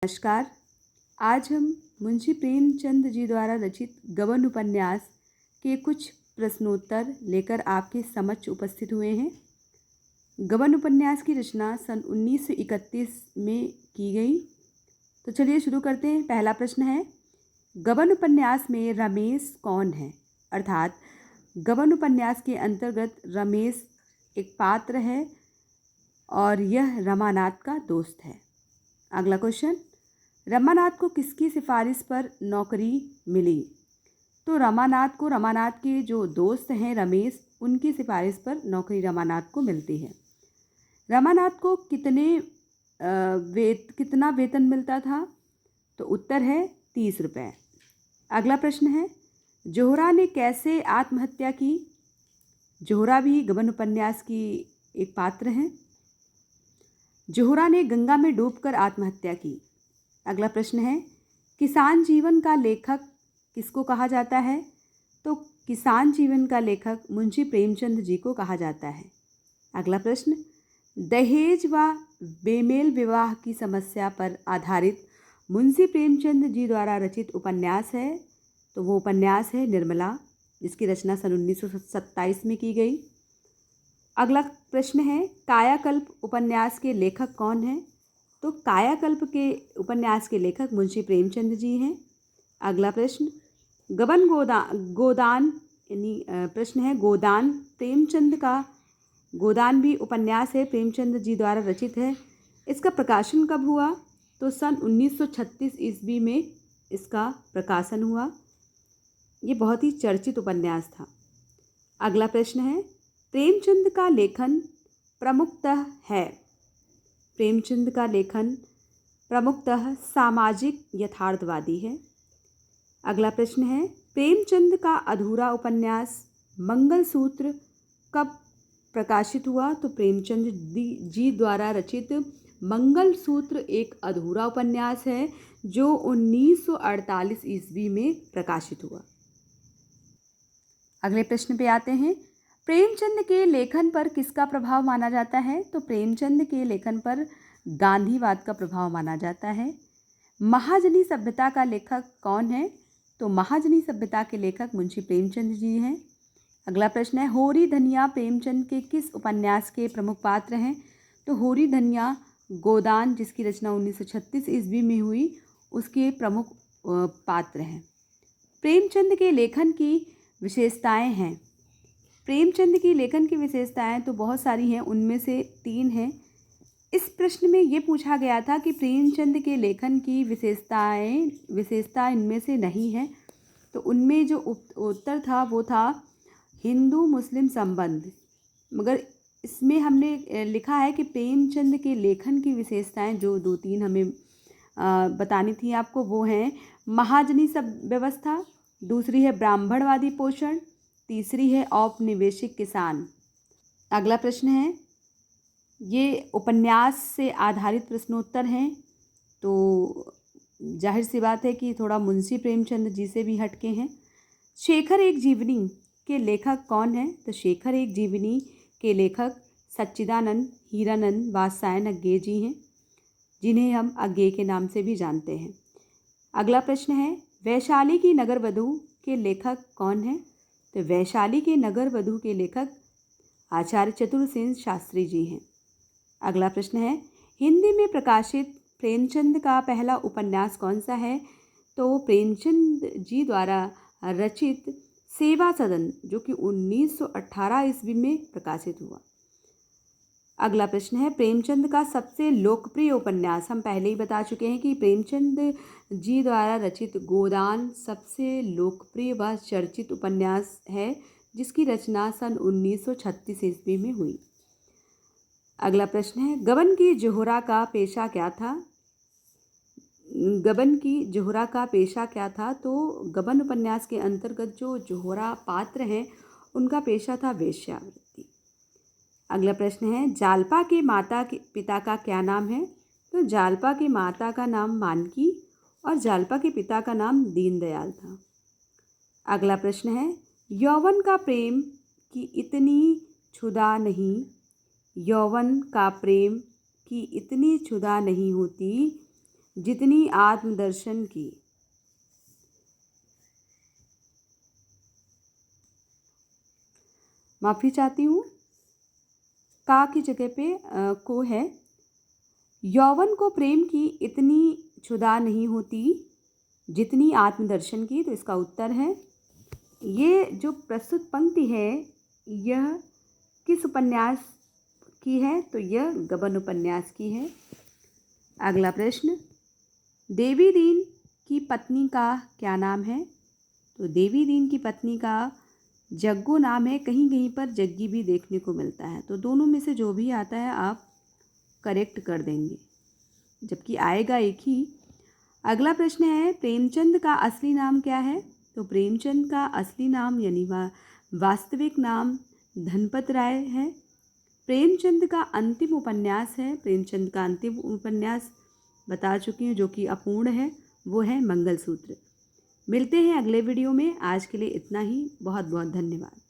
नमस्कार। आज हम मुंशी प्रेमचंद जी द्वारा रचित गबन उपन्यास के कुछ प्रश्नोत्तर लेकर आपके समक्ष उपस्थित हुए हैं। गबन उपन्यास की रचना सन 1931 में की गई। तो चलिए शुरू करते हैं। पहला प्रश्न है, गबन उपन्यास में रमेश कौन है? अर्थात गबन उपन्यास के अंतर्गत रमेश एक पात्र है और यह रमानाथ का दोस्त है। अगला क्वेश्चन, रमानाथ को किसकी सिफारिश पर नौकरी मिली? तो रमानाथ के जो दोस्त हैं रमेश, उनकी सिफारिश पर नौकरी रमानाथ को मिलती है। रमानाथ को कितना वेतन मिलता था? तो उत्तर है 30 रुपये। अगला प्रश्न है, जोहरा ने कैसे आत्महत्या की? जोहरा भी गबन उपन्यास की एक पात्र हैं। जोहरा ने गंगा में डूबकर आत्महत्या की। अगला प्रश्न है, किसान जीवन का लेखक किसको कहा जाता है? तो किसान जीवन का लेखक मुंशी प्रेमचंद जी को कहा जाता है। अगला प्रश्न, दहेज व बेमेल विवाह की समस्या पर आधारित मुंशी प्रेमचंद जी द्वारा रचित उपन्यास है। तो वो उपन्यास है निर्मला, जिसकी रचना सन 1927 में की गई। अगला प्रश्न है, कायाकल्प उपन्यास के लेखक कौन हैं? तो कायाकल्प के उपन्यास के लेखक मुंशी प्रेमचंद जी हैं। अगला प्रश्न, गबन गोदान प्रश्न है गोदान प्रेमचंद का, गोदान भी उपन्यास है, प्रेमचंद जी द्वारा रचित है। इसका प्रकाशन कब हुआ? तो सन 1936 ईस्वी में इसका प्रकाशन हुआ। ये बहुत ही चर्चित उपन्यास था। अगला प्रश्न है, प्रेमचंद का लेखन प्रमुखतः है। प्रेमचंद का लेखन प्रमुखतः सामाजिक यथार्थवादी है। अगला प्रश्न है, प्रेमचंद का अधूरा उपन्यास मंगलसूत्र कब प्रकाशित हुआ? तो प्रेमचंद जी द्वारा रचित मंगलसूत्र एक अधूरा उपन्यास है जो 1948 ईस्वी में प्रकाशित हुआ। अगले प्रश्न पे आते हैं, प्रेमचंद के लेखन पर किसका प्रभाव माना जाता है? तो प्रेमचंद के लेखन पर गांधीवाद का प्रभाव माना जाता है। महाजनी सभ्यता का लेखक कौन है? तो महाजनी सभ्यता के लेखक मुंशी प्रेमचंद जी हैं। अगला प्रश्न है, होरी धनिया प्रेमचंद के किस उपन्यास के प्रमुख पात्र हैं? तो होरी धनिया गोदान, जिसकी रचना 1936 ईस्वी में हुई, उसके प्रमुख पात्र हैं। प्रेमचंद के लेखन की विशेषताएं हैं। प्रेमचंद की लेखन की विशेषताएं तो बहुत सारी हैं, उनमें से 3 हैं। इस प्रश्न में ये पूछा गया था कि प्रेमचंद के लेखन की विशेषता इनमें से नहीं है। तो उनमें जो उत्तर था वो था हिंदू मुस्लिम संबंध। मगर इसमें हमने लिखा है कि प्रेमचंद के लेखन की विशेषताएं जो 2-3 हमें बतानी थी आपको, वो हैं महाजनी सब व्यवस्था, दूसरी है ब्राह्मणवादी पोषण, तीसरी है औपनिवेशिक किसान। अगला प्रश्न है, ये उपन्यास से आधारित प्रश्नोत्तर हैं, तो जाहिर सी बात है कि थोड़ा मुंशी प्रेमचंद जी से भी हटके हैं। शेखर एक जीवनी के लेखक कौन है? तो शेखर एक जीवनी के लेखक सच्चिदानंद हीरानंद वात्स्यायन अज्ञे जी हैं, जिन्हें हम अज्ञे के नाम से भी जानते हैं। अगला प्रश्न है, वैशाली की नगरवधू के लेखक कौन है? तो वैशाली के नगरवधू के लेखक आचार्य चतुरसेन शास्त्री जी हैं। अगला प्रश्न है, हिंदी में प्रकाशित प्रेमचंद का पहला उपन्यास कौन सा है? तो प्रेमचंद जी द्वारा रचित सेवा सदन, जो कि 1918 ईस्वी में प्रकाशित हुआ। अगला प्रश्न है, प्रेमचंद का सबसे लोकप्रिय उपन्यास, हम पहले ही बता चुके हैं कि प्रेमचंद जी द्वारा रचित गोदान सबसे लोकप्रिय व चर्चित उपन्यास है, जिसकी रचना सन 1936 ईस्वी में हुई। अगला प्रश्न है, गबन की जोहरा का पेशा क्या था? गबन की जोहरा का पेशा क्या था? तो गबन उपन्यास के अंतर्गत जो जोहरा पात्र हैं उनका पेशा था वेश्यावृत्ति। अगला प्रश्न है, जालपा के माता के पिता का क्या नाम है? तो जालपा के माता का नाम मानकी और जालपा के पिता का नाम दीनदयाल था। अगला प्रश्न है, यौवन का प्रेम की इतनी क्षुधा नहीं, यौवन का प्रेम की इतनी क्षुधा नहीं होती जितनी आत्मदर्शन की। माफ़ी चाहती हूँ, का की जगह पे को है। यौवन को प्रेम की इतनी क्षुधा नहीं होती जितनी आत्मदर्शन की। तो इसका उत्तर है, ये जो प्रस्तुत पंक्ति है यह किस उपन्यास की है? तो यह गबन उपन्यास की है। अगला प्रश्न, देवी दीन की पत्नी का क्या नाम है? तो देवी दीन की पत्नी का जग्गू नाम है। कहीं कहीं पर जग्गी भी देखने को मिलता है। तो दोनों में से जो भी आता है आप करेक्ट कर देंगे, जबकि आएगा एक ही। अगला प्रश्न है, प्रेमचंद का असली नाम क्या है? तो प्रेमचंद का असली नाम यानी वास्तविक नाम धनपत राय है। प्रेमचंद का अंतिम उपन्यास है, प्रेमचंद का अंतिम उपन्यास बता चुकी हूँ जो कि अपूर्ण है, वो है मंगलसूत्र। मिलते हैं अगले वीडियो में। आज के लिए इतना ही। बहुत बहुत धन्यवाद।